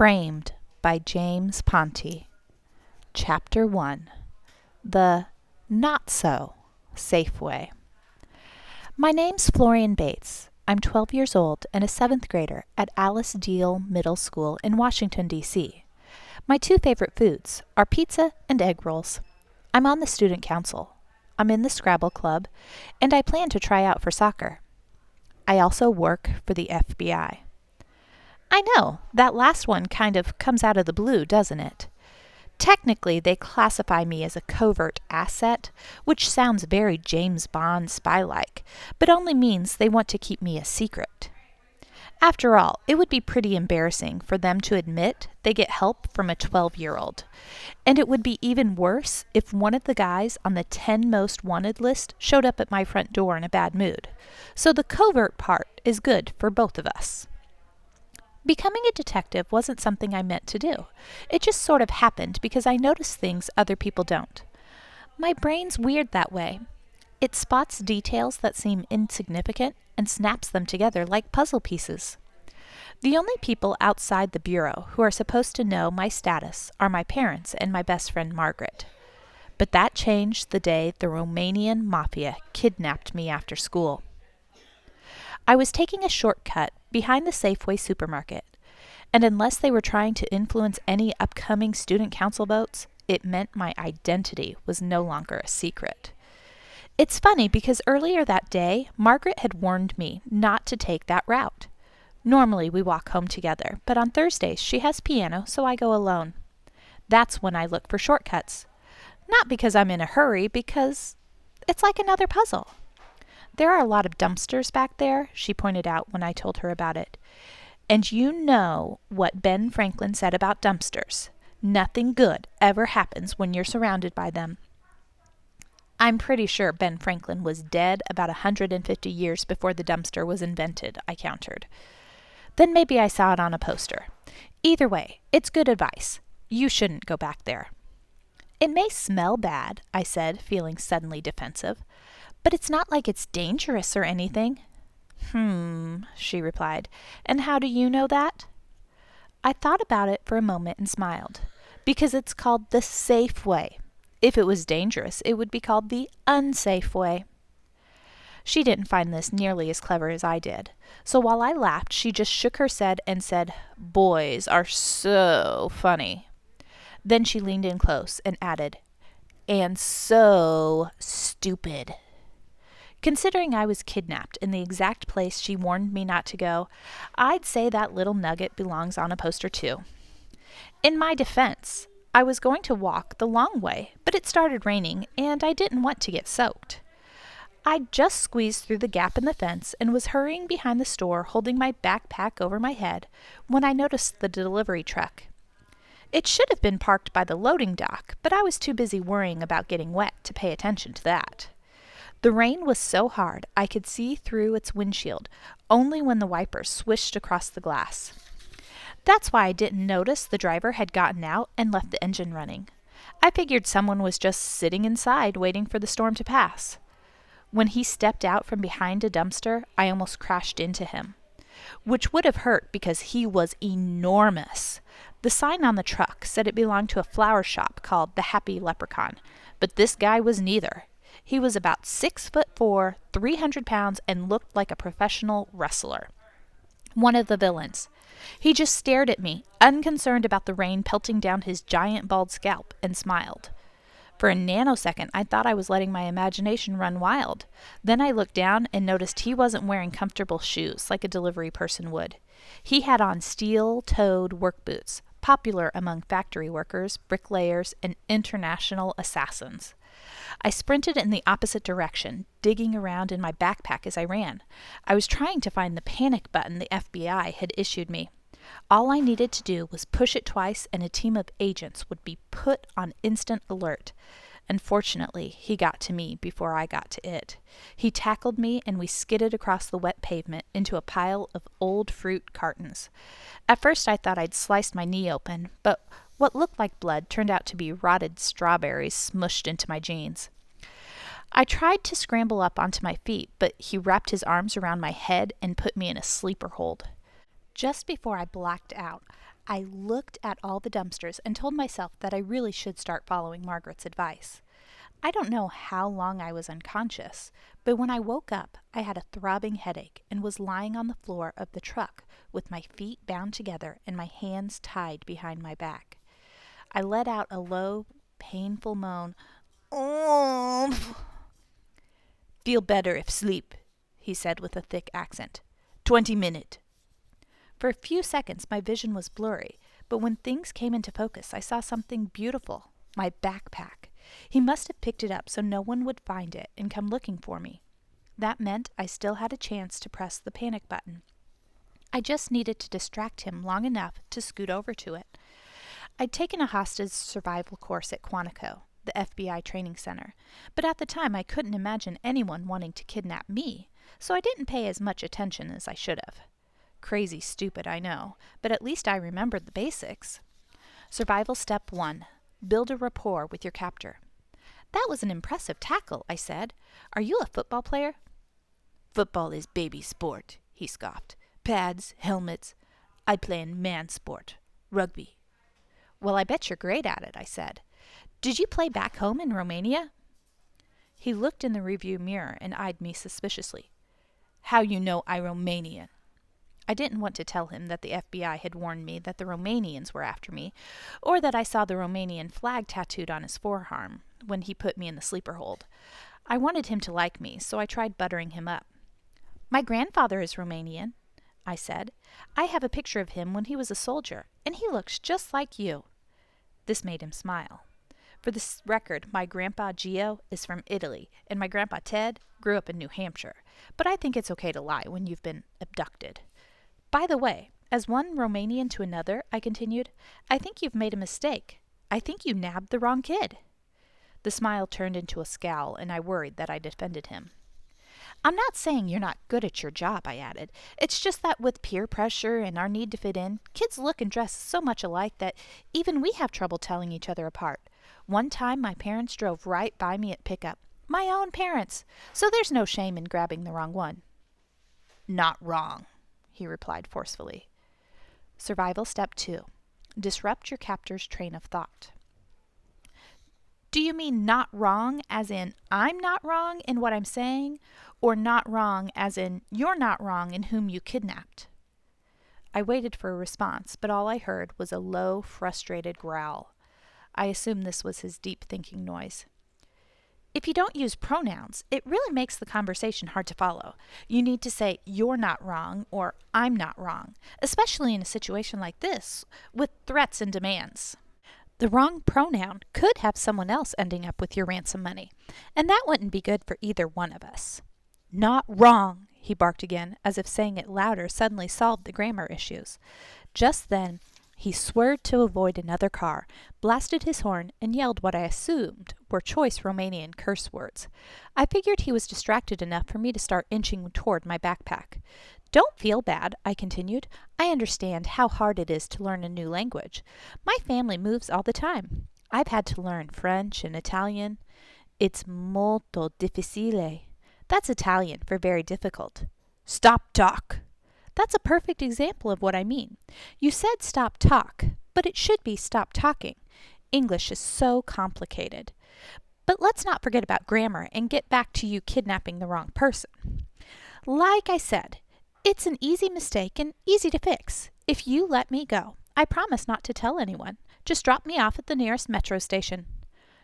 Framed by James Ponti. Chapter 1. The Not-So-Safe Way. My name's Florian Bates. I'm 12 years old and a 7th grader at Alice Deal Middle School in Washington, D.C. My two favorite foods are pizza and egg rolls. I'm on the student council. I'm in the Scrabble club, and I plan to try out for soccer. I also work for the FBI. I know, that last one kind of comes out of the blue, doesn't it? Technically, they classify me as a covert asset, which sounds very James Bond spy-like, but only means they want to keep me a secret. After all, it would be pretty embarrassing for them to admit they get help from a 12-year-old. And it would be even worse if one of the guys on the 10 most wanted list showed up at my front door in a bad mood. So the covert part is good for both of us. Becoming a detective wasn't something I meant to do. It just sort of happened because I notice things other people don't. My brain's weird that way. It spots details that seem insignificant and snaps them together like puzzle pieces. The only people outside the bureau who are supposed to know my status are my parents and my best friend Margaret. But that changed the day the Romanian mafia kidnapped me after school. I was taking a shortcut behind the Safeway supermarket, and unless they were trying to influence any upcoming student council votes, it meant my identity was no longer a secret. It's funny because earlier that day, Margaret had warned me not to take that route. Normally we walk home together, but on Thursdays she has piano, so I go alone. That's when I look for shortcuts. Not because I'm in a hurry, because it's like another puzzle. There are a lot of dumpsters back there, she pointed out when I told her about it. And you know what Ben Franklin said about dumpsters. Nothing good ever happens when you're surrounded by them. I'm pretty sure Ben Franklin was dead about 150 years before the dumpster was invented, I countered. Then maybe I saw it on a poster. Either way, it's good advice. You shouldn't go back there. It may smell bad, I said, feeling suddenly defensive. But it's not like it's dangerous or anything. She replied. And how do you know that? I thought about it for a moment and smiled. Because it's called the safe way. If it was dangerous, it would be called the unsafe way. She didn't find this nearly as clever as I did. So while I laughed, she just shook her head and said, "Boys are so funny." Then she leaned in close and added, "And so stupid." Considering I was kidnapped in the exact place she warned me not to go, I'd say that little nugget belongs on a poster too. In my defense, I was going to walk the long way, but it started raining and I didn't want to get soaked. I'd just squeezed through the gap in the fence and was hurrying behind the store holding my backpack over my head when I noticed the delivery truck. It should have been parked by the loading dock, but I was too busy worrying about getting wet to pay attention to that. The rain was so hard I could see through its windshield only when the wipers swished across the glass. That's why I didn't notice the driver had gotten out and left the engine running. I figured someone was just sitting inside waiting for the storm to pass. When he stepped out from behind a dumpster, I almost crashed into him, which would have hurt because he was enormous. The sign on the truck said it belonged to a flower shop called the Happy Leprechaun, but this guy was neither. He was about 6'4", 300 pounds, and looked like a professional wrestler. One of the villains. He just stared at me, unconcerned about the rain pelting down his giant bald scalp, and smiled. For a nanosecond, I thought I was letting my imagination run wild. Then I looked down and noticed he wasn't wearing comfortable shoes like a delivery person would. He had on steel-toed work boots, popular among factory workers, bricklayers, and international assassins. I sprinted in the opposite direction, digging around in my backpack as I ran. I was trying to find the panic button the FBI had issued me. All I needed to do was push it twice and a team of agents would be put on instant alert. Unfortunately, he got to me before I got to it. He tackled me and we skidded across the wet pavement into a pile of old fruit cartons. At first I thought I'd sliced my knee open, but what looked like blood turned out to be rotted strawberries smushed into my jeans. I tried to scramble up onto my feet, but he wrapped his arms around my head and put me in a sleeper hold. Just before I blacked out, I looked at all the dumpsters and told myself that I really should start following Margaret's advice. I don't know how long I was unconscious, but when I woke up, I had a throbbing headache and was lying on the floor of the truck with my feet bound together and my hands tied behind my back. I let out a low, painful moan. "Oomph!" "Feel better if sleep," he said with a thick accent. 20 minute. For a few seconds my vision was blurry, but when things came into focus I saw something beautiful. My backpack. He must have picked it up so no one would find it and come looking for me. That meant I still had a chance to press the panic button. I just needed to distract him long enough to scoot over to it. I'd taken a hostage survival course at Quantico, the FBI training center, but at the time I couldn't imagine anyone wanting to kidnap me, so I didn't pay as much attention as I should have. Crazy stupid, I know, but at least I remembered the basics. Survival step 1. Build a rapport with your captor. "That was an impressive tackle," I said. "Are you a football player?" "Football is baby sport," he scoffed. "Pads, helmets. I play in man sport. Rugby." "Well, I bet you're great at it," I said. "Did you play back home in Romania?" He looked in the review mirror and eyed me suspiciously. "How you know I Romanian?" I didn't want to tell him that the FBI had warned me that the Romanians were after me, or that I saw the Romanian flag tattooed on his forearm when he put me in the sleeper hold. I wanted him to like me, so I tried buttering him up. "My grandfather is Romanian," I said. "I have a picture of him when he was a soldier, and he looks just like you." This made him smile. For the record, my grandpa Gio is from Italy, and my grandpa Ted grew up in New Hampshire, but I think it's okay to lie when you've been abducted. "By the way, as one Romanian to another," I continued, "I think you've made a mistake. I think you nabbed the wrong kid." The smile turned into a scowl, and I worried that I'd offended him. "I'm not saying you're not good at your job," I added. "It's just that with peer pressure and our need to fit in, kids look and dress so much alike that even we have trouble telling each other apart. One time my parents drove right by me at pickup. My own parents. So there's no shame in grabbing the wrong one." "Not wrong," he replied forcefully. Survival step 2. Disrupt your captor's train of thought. "Do you mean not wrong as in I'm not wrong in what I'm saying, or not wrong as in you're not wrong in whom you kidnapped?" I waited for a response, but all I heard was a low, frustrated growl. I assumed this was his deep thinking noise. "If you don't use pronouns, it really makes the conversation hard to follow. You need to say you're not wrong or I'm not wrong, especially in a situation like this, with threats and demands. The wrong pronoun could have someone else ending up with your ransom money, and that wouldn't be good for either one of us." "Not wrong," he barked again, as if saying it louder suddenly solved the grammar issues. Just then, he swerved to avoid another car, blasted his horn, and yelled what I assumed were choice Romanian curse words. I figured he was distracted enough for me to start inching toward my backpack. "Don't feel bad," I continued. "I understand how hard it is to learn a new language. My family moves all the time. I've had to learn French and Italian. It's molto difficile. That's Italian for very difficult." "Stop talk." "That's a perfect example of what I mean. You said stop talk, but it should be stop talking. English is so complicated. But let's not forget about grammar and get back to you kidnapping the wrong person. Like I said, it's an easy mistake and easy to fix. If you let me go, I promise not to tell anyone. Just drop me off at the nearest metro station."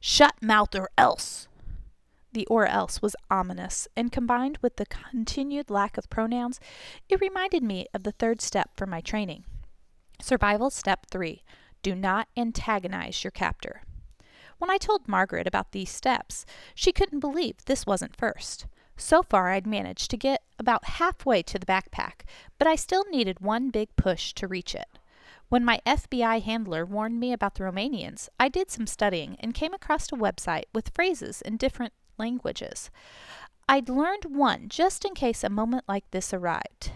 "Shut mouth or else." The "or else" was ominous, and combined with the continued lack of pronouns, it reminded me of the third step for my training. Survival step 3. Do not antagonize your captor. When I told Margaret about these steps, she couldn't believe this wasn't first. So far I'd managed to get about halfway to the backpack, but I still needed one big push to reach it. When my FBI handler warned me about the Romanians, I did some studying and came across a website with phrases in different languages. I'd learned one just in case a moment like this arrived.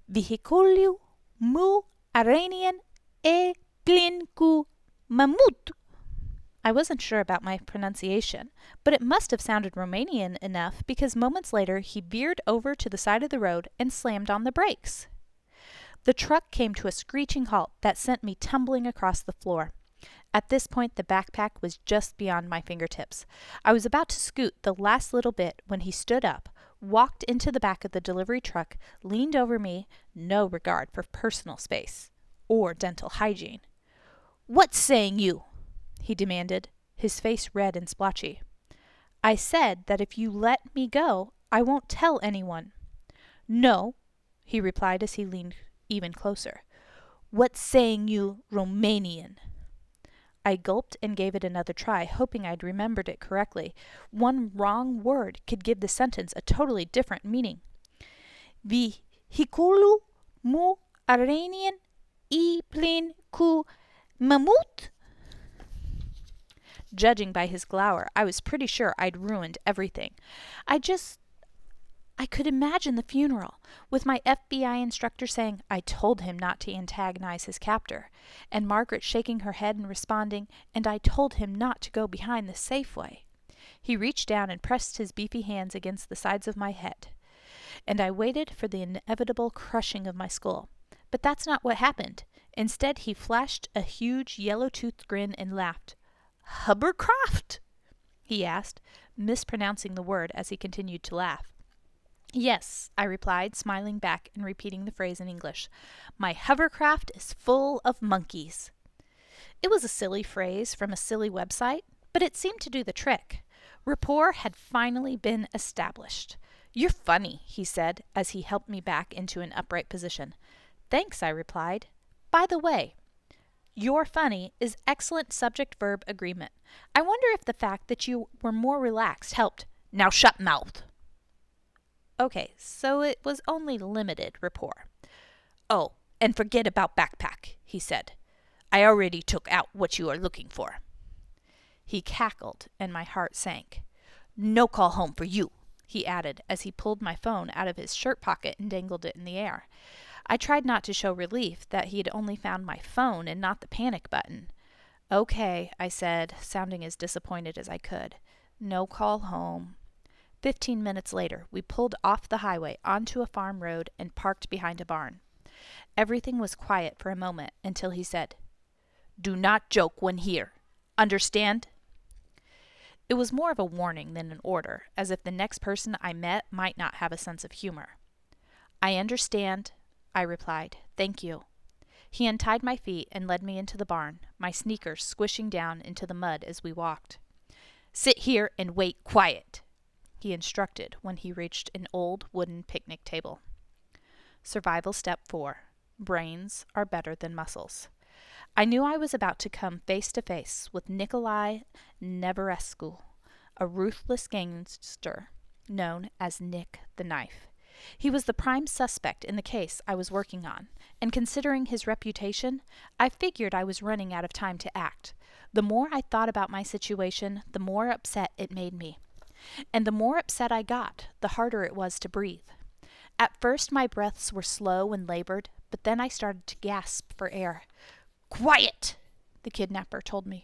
"Vehicoliu mu aranian e plin cu mamut." I wasn't sure about my pronunciation, but it must have sounded Romanian enough because moments later he veered over to the side of the road and slammed on the brakes. The truck came to a screeching halt that sent me tumbling across the floor. At this point, the backpack was just beyond my fingertips. I was about to scoot the last little bit when he stood up, walked into the back of the delivery truck, leaned over me, no regard for personal space or dental hygiene. "What's saying you?" he demanded, his face red and splotchy. "I said that if you let me go, I won't tell anyone." "No," he replied as he leaned even closer. "What's saying you Romanian?" I gulped and gave it another try, hoping I'd remembered it correctly. One wrong word could give the sentence a totally different meaning. "Vehiculu mu aranian I plin cu mamut?" Judging by his glower, I was pretty sure I'd ruined everything. I could imagine the funeral, with my FBI instructor saying I told him not to antagonize his captor, and Margaret shaking her head and responding, and I told him not to go behind the Safeway. He reached down and pressed his beefy hands against the sides of my head, and I waited for the inevitable crushing of my skull. But that's not what happened. Instead, he flashed a huge yellow-toothed grin and laughed. "Hubbercroft?" he asked, mispronouncing the word as he continued to laugh. "Yes," I replied, smiling back and repeating the phrase in English. "My hovercraft is full of monkeys." It was a silly phrase from a silly website, but it seemed to do the trick. Rapport had finally been established. "You're funny," he said, as he helped me back into an upright position. "Thanks," I replied. "By the way, 'you're funny' is excellent subject-verb agreement. I wonder if the fact that you were more relaxed helped." "Now shut mouth." Okay, so it was only limited rapport. "Oh, and forget about backpack," he said. "I already took out what you are looking for." He cackled, and my heart sank. "No call home for you," he added as he pulled my phone out of his shirt pocket and dangled it in the air. I tried not to show relief that he had only found my phone and not the panic button. "Okay," I said, sounding as disappointed as I could. "No call home." 15 minutes later, we pulled off the highway onto a farm road and parked behind a barn. Everything was quiet for a moment until he said, "Do not joke when here. Understand?" It was more of a warning than an order, as if the next person I met might not have a sense of humor. "I understand," I replied. "Thank you." He untied my feet and led me into the barn, my sneakers squishing down into the mud as we walked. "Sit here and wait quiet," he instructed when he reached an old wooden picnic table. Survival step 4. Brains are better than muscles. I knew I was about to come face to face with Nicolae Neverescu, a ruthless gangster known as Nick the Knife. He was the prime suspect in the case I was working on, and considering his reputation, I figured I was running out of time to act. The more I thought about my situation, the more upset it made me. And the more upset I got, the harder it was to breathe. At first my breaths were slow and labored, but then I started to gasp for air. "Quiet!" the kidnapper told me.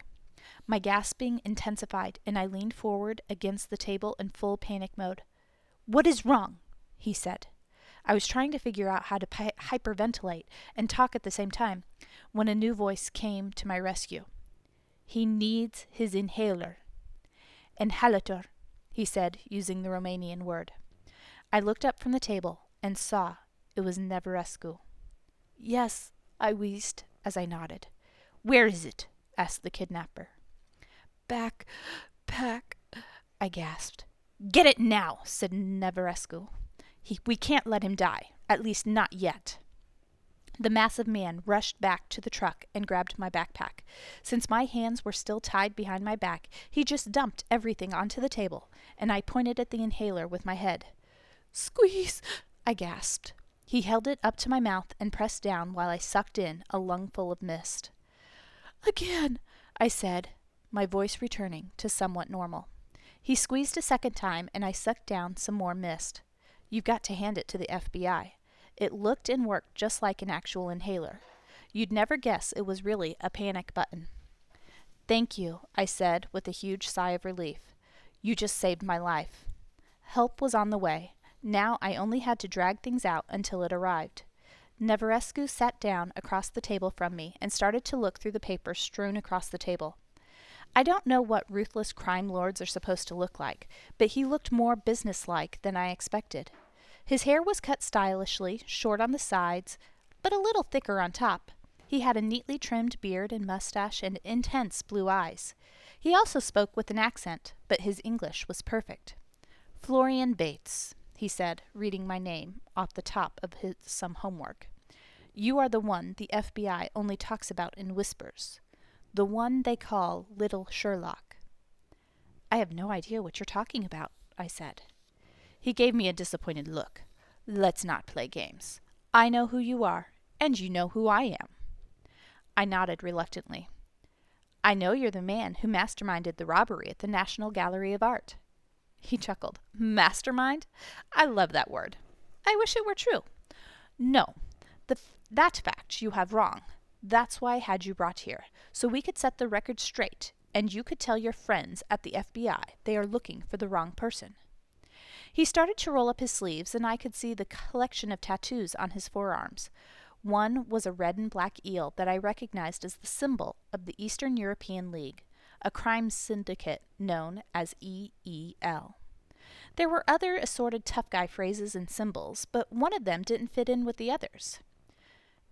My gasping intensified, and I leaned forward against the table in full panic mode. "What is wrong?" he said. I was trying to figure out how to hyperventilate and talk at the same time when a new voice came to my rescue. "He needs his inhaler." "Inhalator," he said, using the Romanian word. I looked up from the table and saw it was Neverescu. "Yes," I wheezed as I nodded. "Where is it?" asked the kidnapper. Back, I gasped. "Get it now," said Neverescu. "We can't let him die, at least not yet." The massive man rushed back to the truck and grabbed my backpack. Since my hands were still tied behind my back, he just dumped everything onto the table, and I pointed at the inhaler with my head. "Squeeze," I gasped. He held it up to my mouth and pressed down while I sucked in a lungful of mist. "Again," I said, my voice returning to somewhat normal. He squeezed a second time, and I sucked down some more mist. You've got to hand it to the FBI. It looked and worked just like an actual inhaler. You'd never guess it was really a panic button. "Thank you," I said with a huge sigh of relief. "You just saved my life." Help was on the way. Now I only had to drag things out until it arrived. Neverescu sat down across the table from me and started to look through the papers strewn across the table. I don't know what ruthless crime lords are supposed to look like, but he looked more businesslike than I expected. His hair was cut stylishly, short on the sides, but a little thicker on top. He had a neatly trimmed beard and mustache and intense blue eyes. He also spoke with an accent, but his English was perfect. "Florian Bates," he said, reading my name off the top of some homework. "You are the one the FBI only talks about in whispers. The one they call Little Sherlock." "I have no idea what you're talking about," I said. He gave me a disappointed look. "Let's not play games. I know who you are, and you know who I am." I nodded reluctantly. "I know you're the man who masterminded the robbery at the National Gallery of Art." He chuckled. "Mastermind? I love that word. I wish it were true. No, that fact you have wrong. That's why I had you brought here, so we could set the record straight, and you could tell your friends at the FBI they are looking for the wrong person." He started to roll up his sleeves, and I could see the collection of tattoos on his forearms. One was a red and black eel that I recognized as the symbol of the Eastern European League, a crime syndicate known as EEL. There were other assorted tough guy phrases and symbols, but one of them didn't fit in with the others.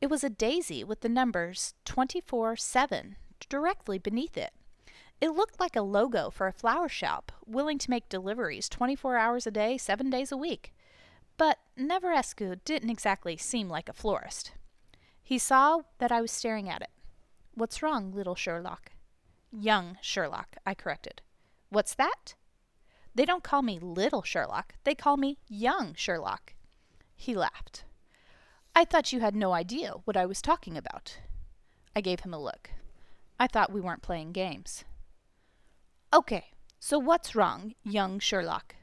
It was a daisy with the numbers 24/7 directly beneath it. It looked like a logo for a flower shop, willing to make deliveries 24 hours a day, 7 days a week. But Neverescu didn't exactly seem like a florist. He saw that I was staring at it. "What's wrong, little Sherlock?" "Young Sherlock," I corrected. "What's that?" "They don't call me little Sherlock. They call me young Sherlock." He laughed. "I thought you had no idea what I was talking about." I gave him a look. "I thought we weren't playing games." "Okay, so what's wrong, young Sherlock?"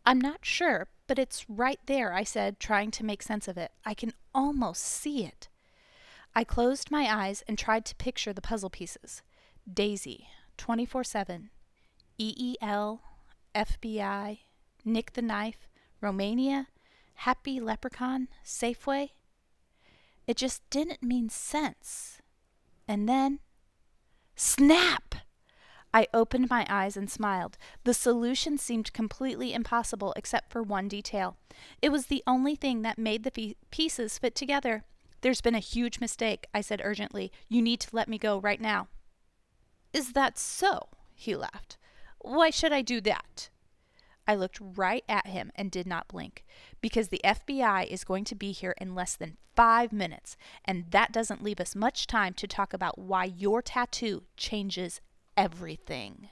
"I'm not sure, but it's right there," I said, trying to make sense of it. "I can almost see it." I closed my eyes and tried to picture the puzzle pieces. Daisy, 24/7, EEL, FBI, Nick the Knife, Romania, Happy Leprechaun, Safeway. It just didn't mean sense. And then, snap! I opened my eyes and smiled. The solution seemed completely impossible except for one detail. It was the only thing that made the pieces fit together. "There's been a huge mistake," I said urgently. "You need to let me go right now." "Is that so?" he laughed. "Why should I do that?" I looked right at him and did not blink. "Because the FBI is going to be here in less than 5 minutes, and that doesn't leave us much time to talk about why your tattoo changes everything."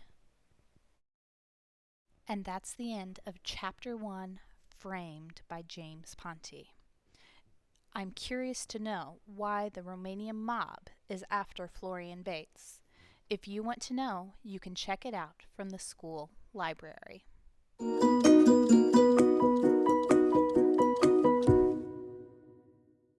And that's the end of Chapter 1, Framed by James Ponti. I'm curious to know why the Romanian mob is after Florian Bates. If you want to know, you can check it out from the school library.